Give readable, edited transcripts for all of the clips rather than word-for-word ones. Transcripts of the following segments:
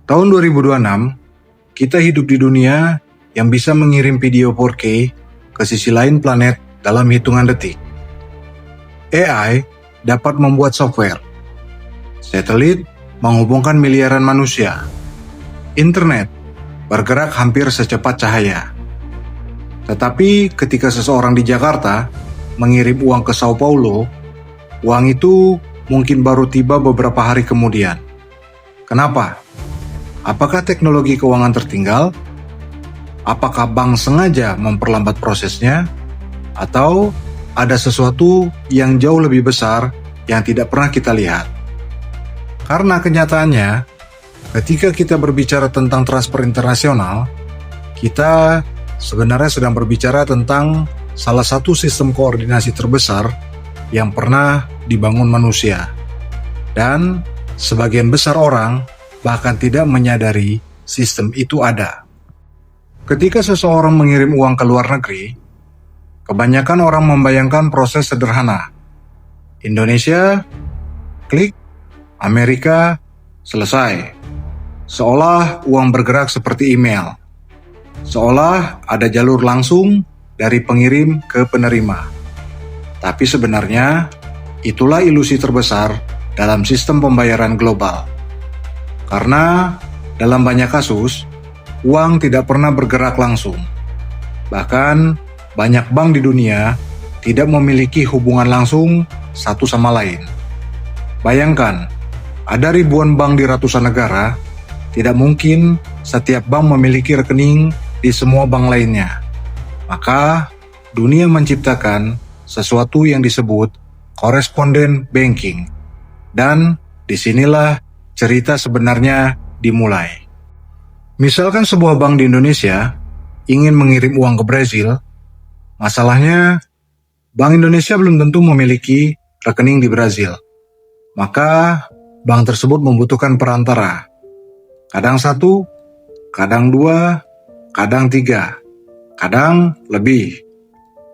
Tahun 2026, kita hidup di dunia yang bisa mengirim video 4K ke sisi lain planet dalam hitungan detik. AI dapat membuat software. Satelit menghubungkan miliaran manusia. Internet bergerak hampir secepat cahaya. Tetapi ketika seseorang di Jakarta mengirim uang ke Sao Paulo, uang itu mungkin baru tiba beberapa hari kemudian. Kenapa? Apakah teknologi keuangan tertinggal? Apakah bank sengaja memperlambat prosesnya? Atau ada sesuatu yang jauh lebih besar yang tidak pernah kita lihat? Karena kenyataannya, ketika kita berbicara tentang transfer internasional, kita sebenarnya sedang berbicara tentang salah satu sistem koordinasi terbesar yang pernah dibangun manusia. Dan sebagian besar orang bahkan tidak menyadari sistem itu ada. Ketika seseorang mengirim uang ke luar negeri, kebanyakan orang membayangkan proses sederhana. Indonesia, klik, Amerika, selesai. Seolah uang bergerak seperti email. Seolah ada jalur langsung dari pengirim ke penerima. Tapi sebenarnya, itulah ilusi terbesar dalam sistem pembayaran global. Karena dalam banyak kasus, uang tidak pernah bergerak langsung. Bahkan, banyak bank di dunia tidak memiliki hubungan langsung satu sama lain. Bayangkan, ada ribuan bank di ratusan negara, tidak mungkin setiap bank memiliki rekening di semua bank lainnya. Maka, dunia menciptakan sesuatu yang disebut correspondent banking. Dan disinilah cerita sebenarnya dimulai. Misalkan sebuah bank di Indonesia ingin mengirim uang ke Brazil, masalahnya Bank Indonesia belum tentu memiliki rekening di Brazil. Maka bank tersebut membutuhkan perantara. Kadang 1, kadang 2, kadang 3, kadang lebih.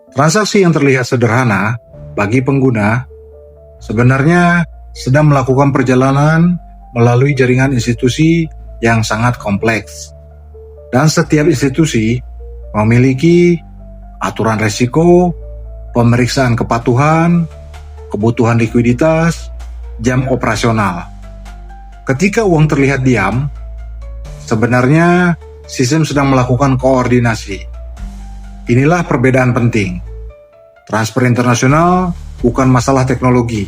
Transaksi yang terlihat sederhana bagi pengguna sebenarnya sedang melakukan perjalanan melalui jaringan institusi yang sangat kompleks. Dan setiap institusi memiliki aturan risiko, pemeriksaan kepatuhan, kebutuhan likuiditas, jam operasional. Ketika uang terlihat diam, sebenarnya sistem sedang melakukan koordinasi. Inilah perbedaan penting. Transfer internasional bukan masalah teknologi.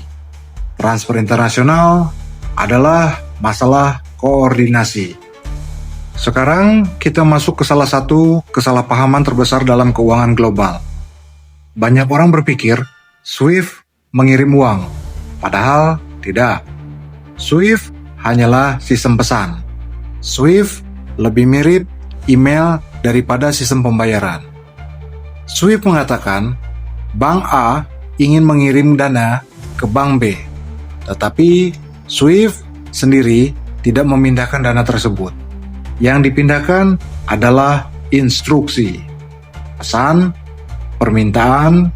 Transfer internasional adalah masalah koordinasi. Sekarang kita masuk ke salah satu kesalahpahaman terbesar dalam keuangan global. Banyak orang berpikir SWIFT mengirim uang, padahal tidak. SWIFT hanyalah sistem pesan. SWIFT lebih mirip email daripada sistem pembayaran. SWIFT mengatakan, Bank A ingin mengirim dana ke Bank B, tetapi SWIFT sendiri tidak memindahkan dana tersebut. Yang dipindahkan adalah instruksi, pesan, permintaan,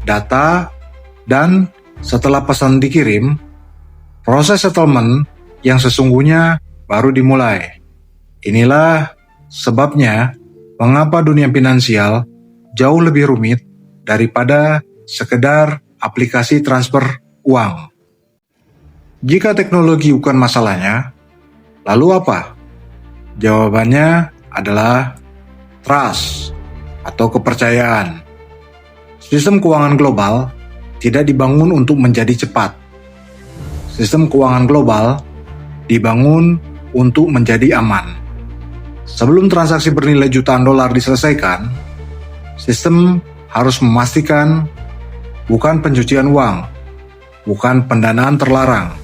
data, dan setelah pesan dikirim, proses settlement yang sesungguhnya baru dimulai. Inilah sebabnya mengapa dunia finansial jauh lebih rumit daripada sekedar aplikasi transfer uang. Jika teknologi bukan masalahnya, lalu apa? Jawabannya adalah trust atau kepercayaan. Sistem keuangan global tidak dibangun untuk menjadi cepat. Sistem keuangan global dibangun untuk menjadi aman. Sebelum transaksi bernilai jutaan dolar diselesaikan, sistem harus memastikan bukan pencucian uang, bukan pendanaan terlarang,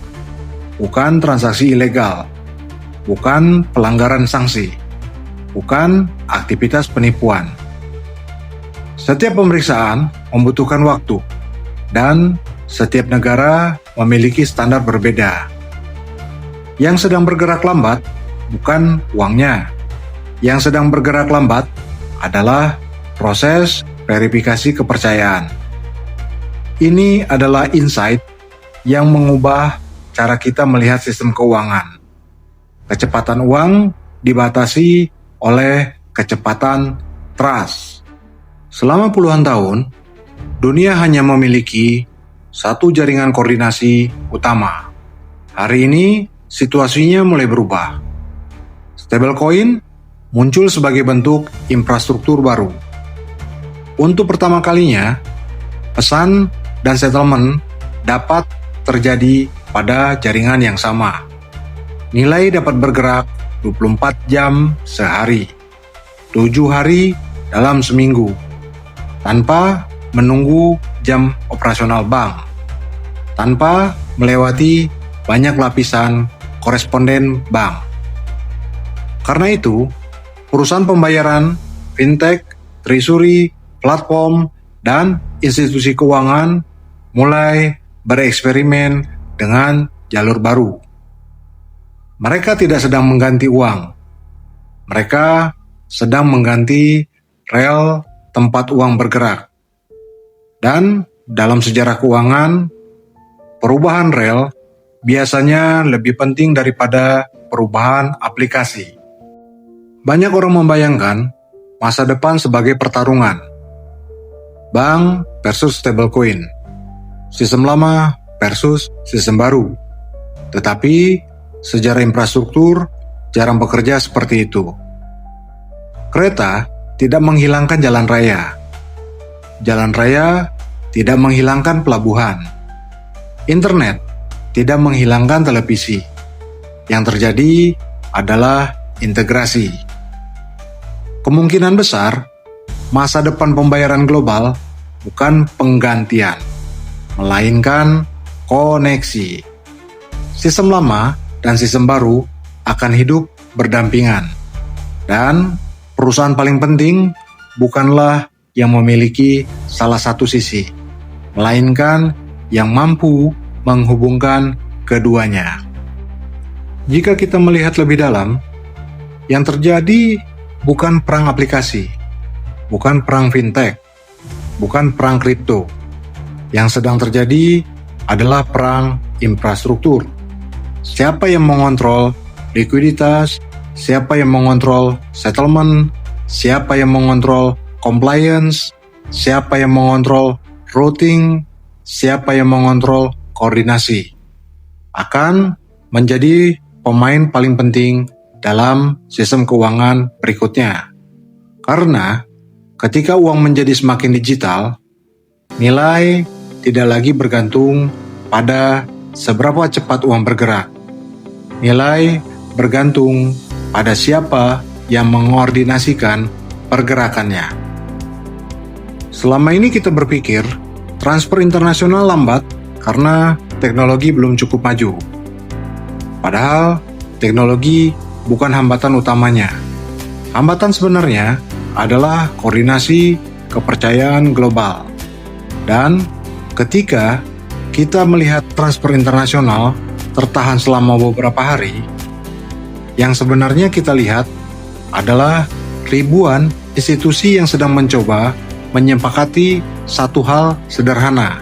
bukan transaksi ilegal, bukan pelanggaran sanksi, bukan aktivitas penipuan. Setiap pemeriksaan membutuhkan waktu, dan setiap negara memiliki standar berbeda. Yang sedang bergerak lambat bukan uangnya. Yang sedang bergerak lambat adalah proses verifikasi kepercayaan. Ini adalah insight yang mengubah cara kita melihat sistem keuangan. kecepatan uang dibatasi oleh kecepatan trust. Selama puluhan tahun, dunia hanya memiliki satu jaringan koordinasi utama. Hari ini, situasinya mulai berubah. Stablecoin muncul sebagai bentuk infrastruktur baru. Untuk pertama kalinya, pesan dan settlement dapat terjadi pada jaringan yang sama. Nilai dapat bergerak 24 jam sehari, 7 hari dalam seminggu, tanpa menunggu jam operasional bank, tanpa melewati banyak lapisan koresponden bank. Karena itu, perusahaan pembayaran, fintech, treasury, platform, dan institusi keuangan mulai bereksperimen dengan jalur baru. Mereka tidak sedang mengganti uang. Mereka sedang mengganti rel tempat uang bergerak. Dan dalam sejarah keuangan, perubahan rel biasanya lebih penting daripada perubahan aplikasi. Banyak orang membayangkan masa depan sebagai pertarungan. Bank versus stablecoin. Sistem lama versus sistem baru. Tetapi sejarah infrastruktur jarang bekerja seperti itu. Kereta tidak menghilangkan jalan raya. Jalan raya tidak menghilangkan pelabuhan. Internet tidak menghilangkan televisi. Yang terjadi adalah integrasi. Kemungkinan besar, masa depan pembayaran global bukan penggantian, melainkan koneksi. Sistem lama dan sistem baru akan hidup berdampingan. Dan perusahaan paling penting bukanlah yang memiliki salah satu sisi, melainkan yang mampu menghubungkan keduanya. Jika kita melihat lebih dalam, yang terjadi bukan perang aplikasi, bukan perang fintech, bukan perang kripto. Yang sedang terjadi adalah perang infrastruktur. Siapa yang mengontrol likuiditas, siapa yang mengontrol settlement, siapa yang mengontrol compliance, siapa yang mengontrol routing, siapa yang mengontrol koordinasi, akan menjadi pemain paling penting dalam sistem keuangan berikutnya. Karena ketika uang menjadi semakin digital, nilai tidak lagi bergantung pada seberapa cepat uang bergerak. Nilai bergantung pada siapa yang mengoordinasikan pergerakannya. Selama ini kita berpikir transfer internasional lambat karena teknologi belum cukup maju. Padahal teknologi bukan hambatan utamanya. Hambatan sebenarnya adalah koordinasi kepercayaan global. Dan ketika kita melihat transfer internasional tertahan selama beberapa hari, yang sebenarnya kita lihat adalah ribuan institusi yang sedang mencoba menyepakati satu hal sederhana.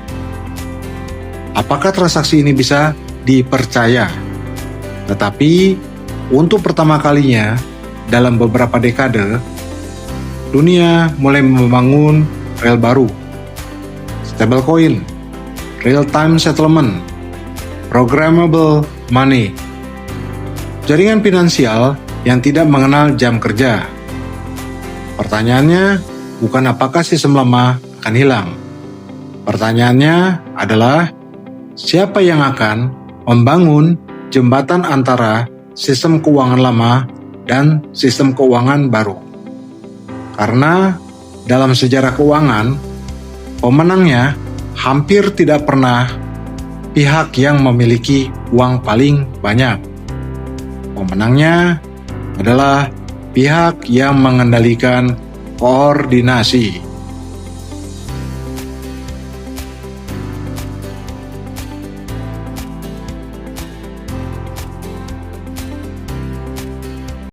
Apakah transaksi ini bisa dipercaya? Tetapi untuk pertama kalinya dalam beberapa dekade, dunia mulai membangun rel baru. Stablecoin, real-time settlement, programmable money, jaringan finansial yang tidak mengenal jam kerja. Pertanyaannya bukan apakah sistem lama akan hilang. Pertanyaannya adalah siapa yang akan membangun jembatan antara sistem keuangan lama dan sistem keuangan baru. Karena dalam sejarah keuangan, pemenangnya hampir tidak pernah pihak yang memiliki uang paling banyak. Pemenangnya adalah pihak yang mengendalikan koordinasi.